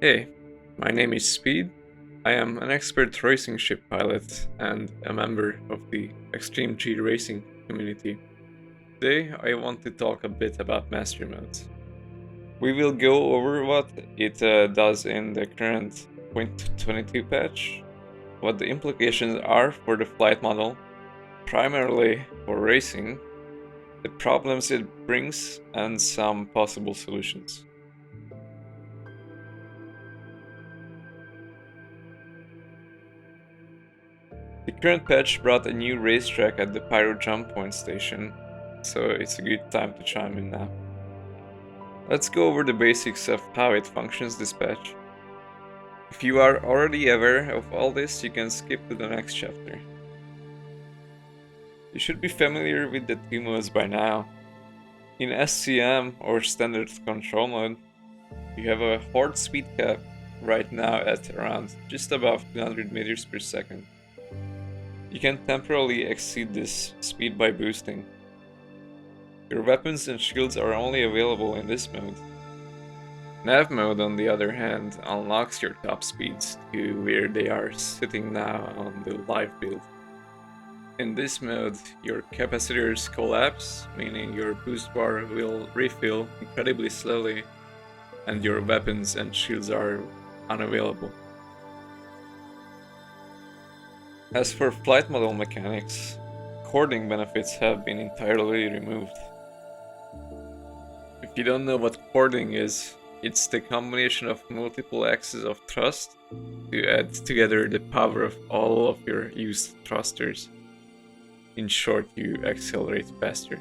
Hey, my name is Speed. I am an expert racing ship pilot and a member of the Extreme G racing community. Today I want to talk a bit about master modes. We will go over what it does in the current 0.22 patch, what the implications are for the flight model, primarily for racing, the problems it brings, and some possible solutions. The current patch brought a new racetrack at the Pyro Jump Point station, so it's a good time to chime in now. Let's go over the basics of how it functions this patch. If you are already aware of all this, you can skip to the next chapter. You should be familiar with the two modes by now. In SCM or Standard Control Mode, you have a hard speed cap right now at around just above 200 meters per second. You can temporarily exceed this speed by boosting. Your weapons and shields are only available in this mode. Nav mode, on the other hand, unlocks your top speeds to where they are sitting now on the live build. In this mode, your capacitors collapse, meaning your boost bar will refill incredibly slowly, and your weapons and shields are unavailable. As for flight model mechanics, cording benefits have been entirely removed. If you don't know what cording is, it's the combination of multiple axes of thrust to add together the power of all of your used thrusters. In short, you accelerate faster.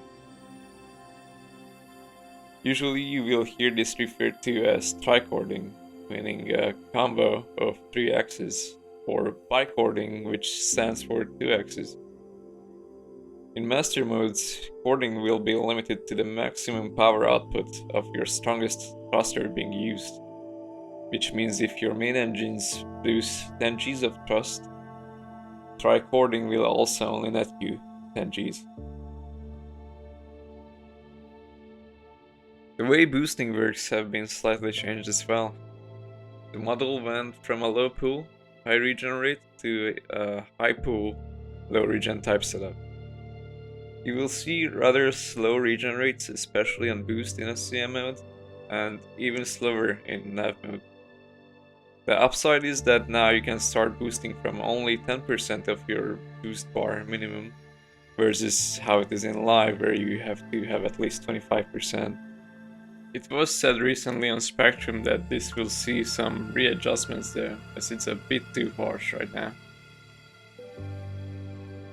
Usually you will hear this referred to as tricording, meaning a combo of 3 axes, or bicording, which stands for 2 axes. In master modes, cording will be limited to the maximum power output of your strongest thruster being used, which means if your main engines produce 10 Gs of thrust, tricording will also only net you 10 Gs. The way boosting works have been slightly changed as well. The model went from a low pool, high regen rate to a high pool, low regen type setup. You will see rather slow regen rates, especially on boost in SCM mode, and even slower in nav mode. The upside is that now you can start boosting from only 10% of your boost bar minimum, versus how it is in live where you have to have at least 25%. It was said recently on Spectrum that this will see some readjustments there, as it's a bit too harsh right now.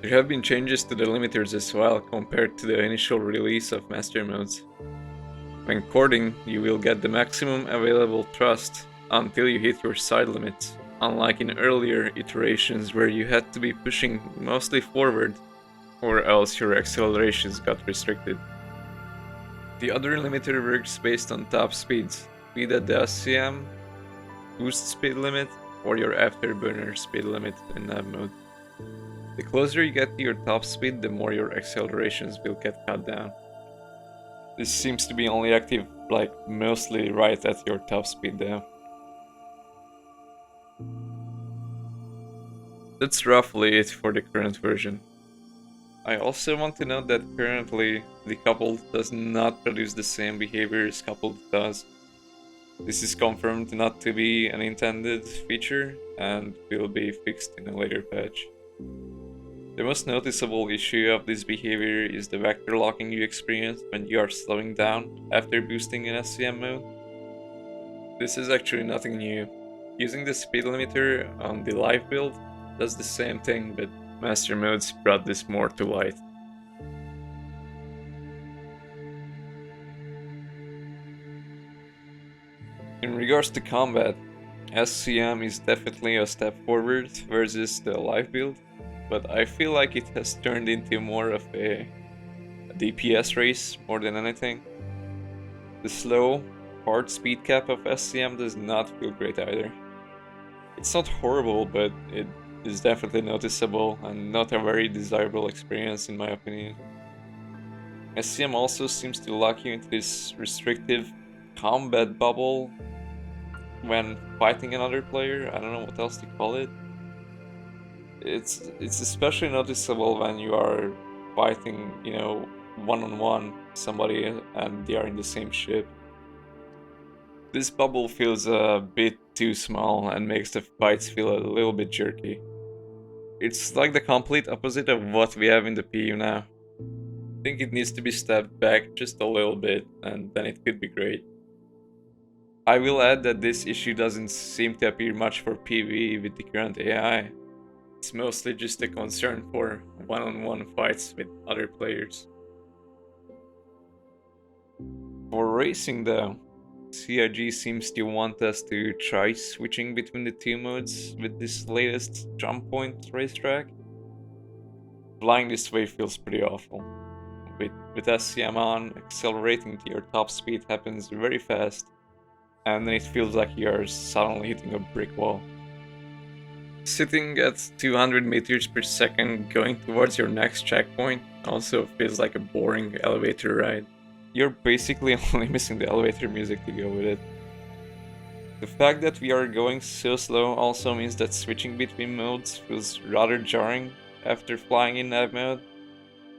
There have been changes to the limiters as well compared to the initial release of master modes. When cording, you will get the maximum available thrust until you hit your side limits, unlike in earlier iterations where you had to be pushing mostly forward, or else your accelerations got restricted. The other limiter works based on top speeds, be that the SCM, boost speed limit, or your afterburner speed limit in nav mode. The closer you get to your top speed, the more your accelerations will get cut down. This seems to be only active mostly right at your top speed though. That's roughly it for the current version. I also want to note that currently decoupled does not produce the same behavior as coupled does. This is confirmed not to be an intended feature and will be fixed in a later patch. The most noticeable issue of this behavior is the vector locking you experience when you are slowing down after boosting in SCM mode. This is actually nothing new. Using the speed limiter on the live build does the same thing, but master modes brought this more to light. In regards to combat, SCM is definitely a step forward versus the live build, but I feel like it has turned into more of a DPS race more than anything. The slow, hard speed cap of SCM does not feel great either. It's not horrible, but it is definitely noticeable and not a very desirable experience in my opinion. SCM also seems to lock you into this restrictive combat bubble when fighting another player. I don't know what else to call it. It's especially noticeable when you are fighting, you know, one-on-one somebody and they are in the same ship. This bubble feels a bit too small and makes the fights feel a little bit jerky. It's like the complete opposite of what we have in the PU now. I think it needs to be stepped back just a little bit and then it could be great. I will add that this issue doesn't seem to appear much for PvE with the current AI. It's mostly just a concern for one-on-one fights with other players. For racing though, CIG seems to want us to try switching between the two modes with this latest jump point racetrack. Flying this way feels pretty awful. With SCM on, accelerating to your top speed happens very fast, and then it feels like you're suddenly hitting a brick wall. Sitting at 200 meters per second going towards your next checkpoint also feels like a boring elevator ride. You're basically only missing the elevator music to go with it. The fact that we are going so slow also means that switching between modes feels rather jarring after flying in nav mode,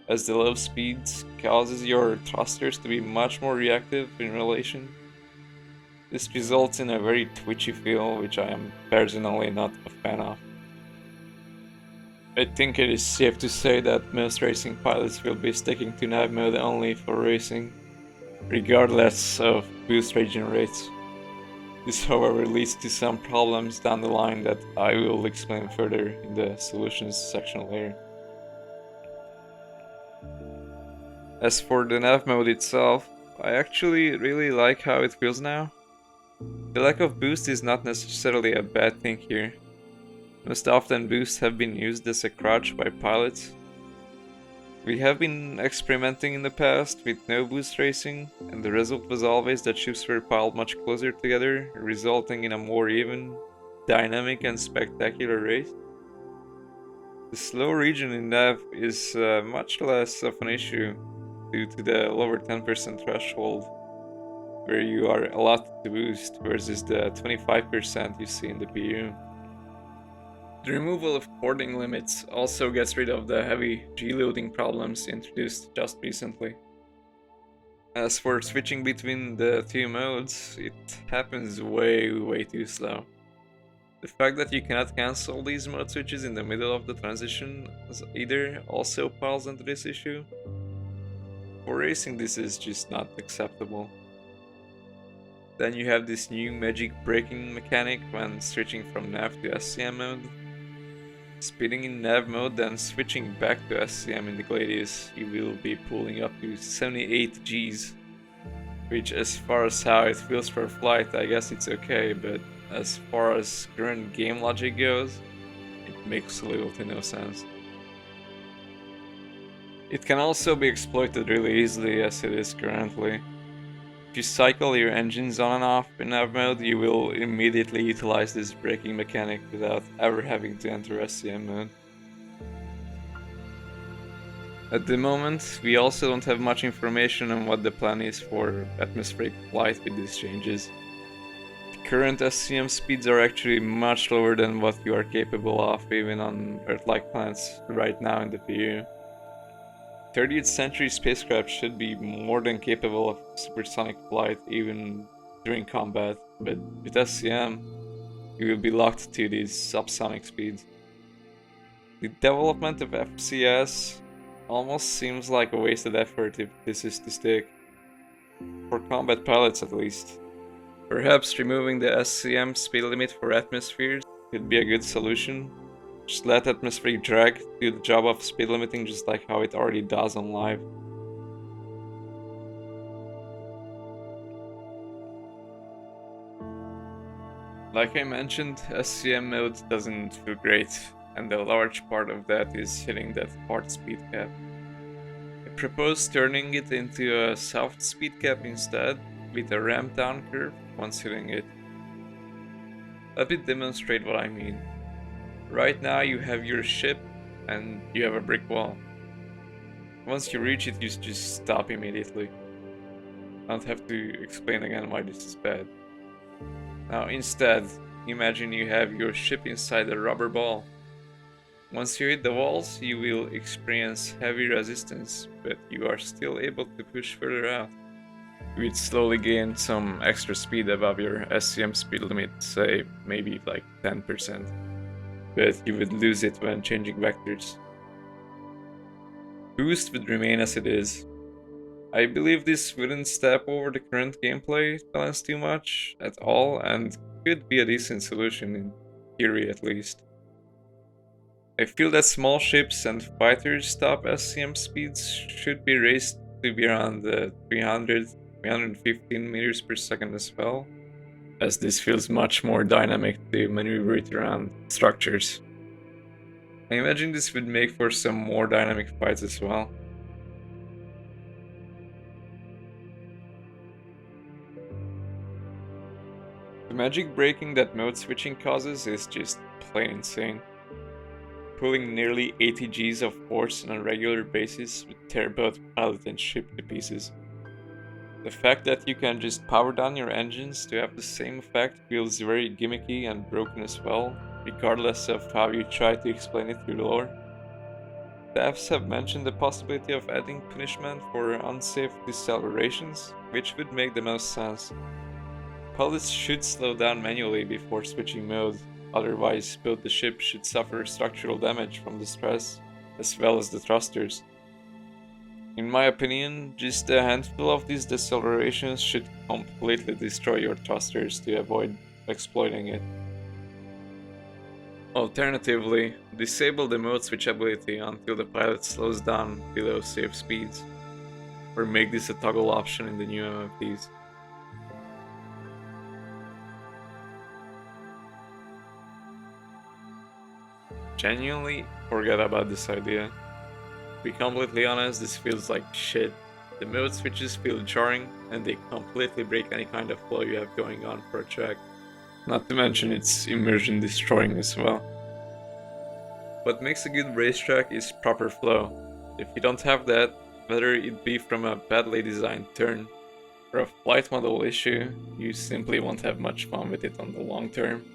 as the low speeds causes your thrusters to be much more reactive in relation. This results in a very twitchy feel, which I am personally not a fan of. I think it is safe to say that most racing pilots will be sticking to nav mode only for racing, regardless of boost regen rates. This however leads to some problems down the line that I will explain further in the solutions section later. As for the nav mode itself, I actually really like how it feels now. The lack of boost is not necessarily a bad thing here. Most often boosts have been used as a crutch by pilots. We have been experimenting in the past with no boost racing, and the result was always that ships were piled much closer together, resulting in a more even, dynamic and spectacular race. The slow region in nav is much less of an issue due to the lower 10% threshold, where you are allowed to boost versus the 25% you see in the PU. The removal of porting limits also gets rid of the heavy G-loading problems introduced just recently. As for switching between the two modes, it happens way too slow. The fact that you cannot cancel these mode switches in the middle of the transition either also piles into this issue. For racing, this is just not acceptable. Then you have this new magic braking mechanic when switching from nav to SCM mode. Speeding in nav mode, then switching back to SCM in the Gladius, you will be pulling up to 78 Gs. Which, as far as how it feels for a flight, I guess it's okay, but as far as current game logic goes, it makes little to no sense. It can also be exploited really easily as it is currently. If you cycle your engines on and off in nav mode, you will immediately utilize this braking mechanic without ever having to enter SCM mode. At the moment, we also don't have much information on what the plan is for atmospheric flight with these changes. The current SCM speeds are actually much lower than what you are capable of even on Earth-like planets right now in the PU. 30th century spacecraft should be more than capable of supersonic flight even during combat, but with SCM, you will be locked to these subsonic speeds. The development of FCS almost seems like a wasted effort if this is to stick. For combat pilots at least. Perhaps removing the SCM speed limit for atmospheres could be a good solution. Just let atmospheric drag do the job of speed limiting just like how it already does on live. Like I mentioned, SCM mode doesn't feel great, and a large part of that is hitting that hard speed cap. I propose turning it into a soft speed cap instead, with a ramp down curve once hitting it. Let me demonstrate what I mean. Right now you have your ship and you have a brick wall. Once you reach it, you just stop immediately. I don't have to explain again why this is bad. Now instead, imagine you have your ship inside a rubber ball. Once you hit the walls, you will experience heavy resistance, but you are still able to push further out. You would slowly gain some extra speed above your SCM speed limit, say maybe like 10%, but you would lose it when changing vectors. Boost would remain as it is. I believe this wouldn't step over the current gameplay balance too much at all, and could be a decent solution in theory at least. I feel that small ships and fighters' top SCM speeds should be raised to be around 300-315 meters per second as well, as this feels much more dynamic to maneuver it around structures. I imagine this would make for some more dynamic fights as well. The magic breaking that mode switching causes is just plain insane. Pulling nearly 80 Gs of force on a regular basis would tear both pilot and ship to pieces. The fact that you can just power down your engines to have the same effect feels very gimmicky and broken as well, regardless of how you try to explain it through the lore. Devs have mentioned the possibility of adding punishment for unsafe decelerations, which would make the most sense. Pilots should slow down manually before switching mode, otherwise both the ship should suffer structural damage from the stress, as well as the thrusters. In my opinion, just a handful of these decelerations should completely destroy your thrusters to avoid exploiting it. Alternatively, disable the mode switch ability until the pilot slows down below safe speeds, or make this a toggle option in the new MFPs. Genuinely forget about this idea. To be completely honest, this feels like shit. The mode switches feel jarring, and they completely break any kind of flow you have going on for a track. Not to mention it's immersion destroying as well. What makes a good racetrack is proper flow. If you don't have that, whether it be from a badly designed turn or a flight model issue, you simply won't have much fun with it on the long term.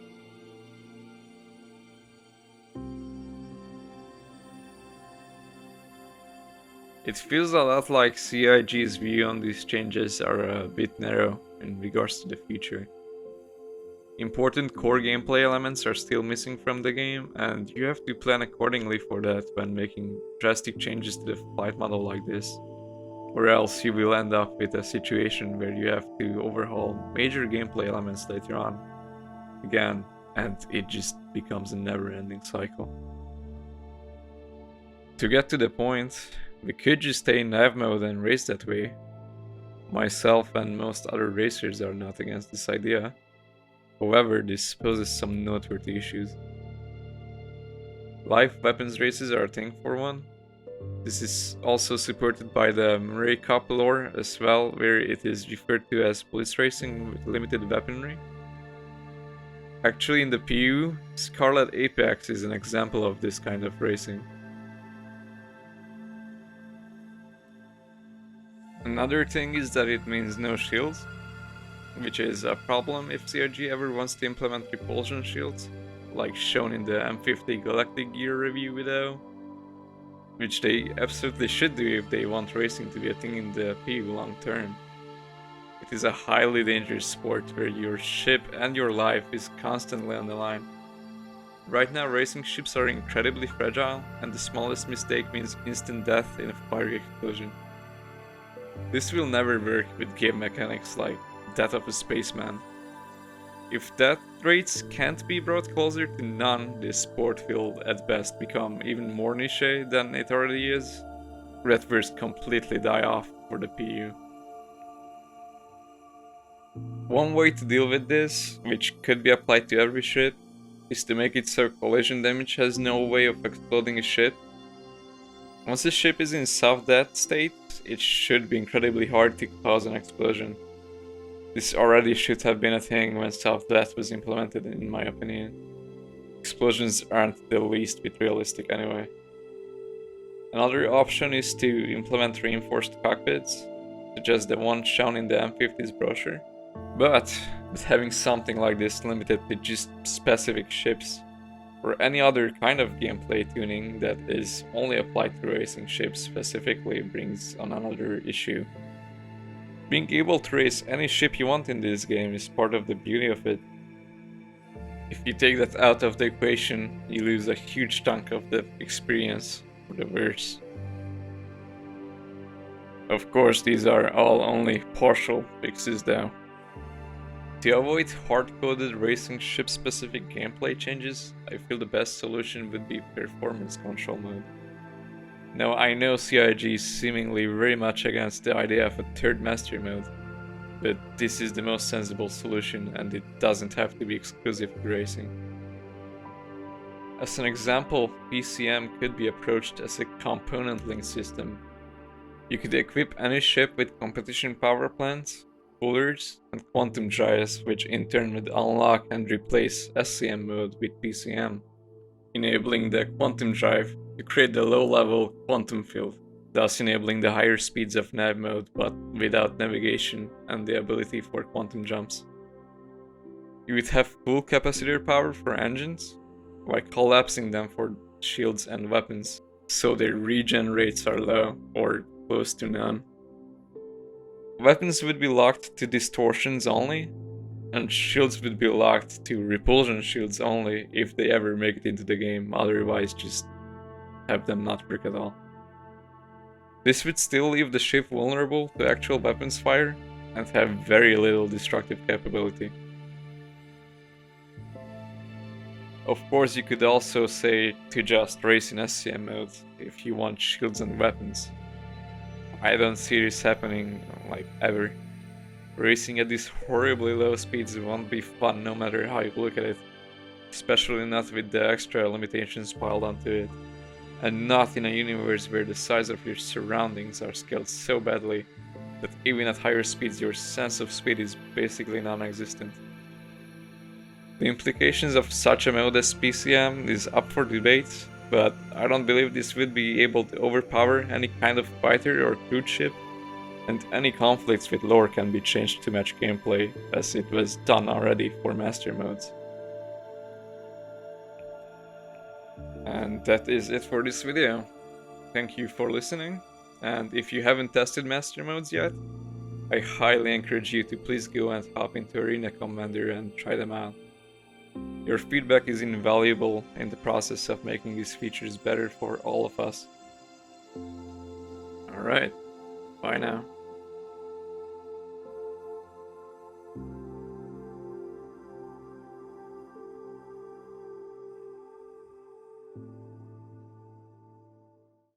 It feels a lot like CIG's view on these changes are a bit narrow in regards to the future. Important core gameplay elements are still missing from the game, and you have to plan accordingly for that when making drastic changes to the flight model like this. Or else you will end up with a situation where you have to overhaul major gameplay elements later on again, and it just becomes a never-ending cycle. To get to the point, we could just stay in nav mode and race that way. Myself and most other racers are not against this idea. However, this poses some noteworthy issues. Live weapons races are a thing for one. This is also supported by the Murray Cup lore as well, where it is referred to as police racing with limited weaponry. Actually, in the PU, Scarlet Apex is an example of this kind of racing. Another thing is that it means no shields, which is a problem if CRG ever wants to implement repulsion shields, like shown in the M50 Galactic Gear review video, which they absolutely should do if they want racing to be a thing in the PU long term. It is a highly dangerous sport where your ship and your life is constantly on the line. Right now racing ships are incredibly fragile, and the smallest mistake means instant death in a fiery explosion. This will never work with game mechanics like Death of a Spaceman. If death rates can't be brought closer to none, this sport will at best become even more niche than it already is, or at worst completely die off for the PU. One way to deal with this, which could be applied to every ship, is to make it so collision damage has no way of exploding a ship. Once a ship is in soft death state, it should be incredibly hard to cause an explosion. This already should have been a thing when soft death was implemented, in my opinion. Explosions aren't the least bit realistic anyway. Another option is to implement reinforced cockpits, such as the one shown in the M50's brochure. But But having something like this limited to just specific ships, or any other kind of gameplay tuning that is only applied to racing ships specifically, brings on another issue. Being able to race any ship you want in this game is part of the beauty of it. If you take that out of the equation, you lose a huge chunk of the experience for the verse. Of course, these are all only partial fixes though. To avoid hard-coded racing ship-specific gameplay changes, I feel the best solution would be performance control mode. Now, I know CIG is seemingly very much against the idea of a third master mode, but this is the most sensible solution and it doesn't have to be exclusive to racing. As an example, PCM could be approached as a component link system. You could equip any ship with competition power plants, coolers, and quantum drives, which in turn would unlock and replace SCM mode with PCM, enabling the quantum drive to create the low-level quantum field, thus enabling the higher speeds of nav mode but without navigation and the ability for quantum jumps. You would have full capacitor power for engines, while collapsing them for shields and weapons, so their regen rates are low or close to none. Weapons would be locked to distortions only, and shields would be locked to repulsion shields only if they ever make it into the game, otherwise just have them not work at all. This would still leave the ship vulnerable to actual weapons fire and have very little destructive capability. Of course, you could also say to just race in SCM mode if you want shields and weapons. I don't see this happening, like, ever. Racing at these horribly low speeds won't be fun no matter how you look at it, especially not with the extra limitations piled onto it, and not in a universe where the size of your surroundings are scaled so badly that even at higher speeds your sense of speed is basically non-existent. The implications of such a mode as PCM is up for debate, but I don't believe this would be able to overpower any kind of fighter or crewed ship, and any conflicts with lore can be changed to match gameplay, as it was done already for master modes. And that is it for this video. Thank you for listening, and if you haven't tested master modes yet, I highly encourage you to please go and hop into Arena Commander and try them out. Your feedback is invaluable in the process of making these features better for all of us. Alright, bye now.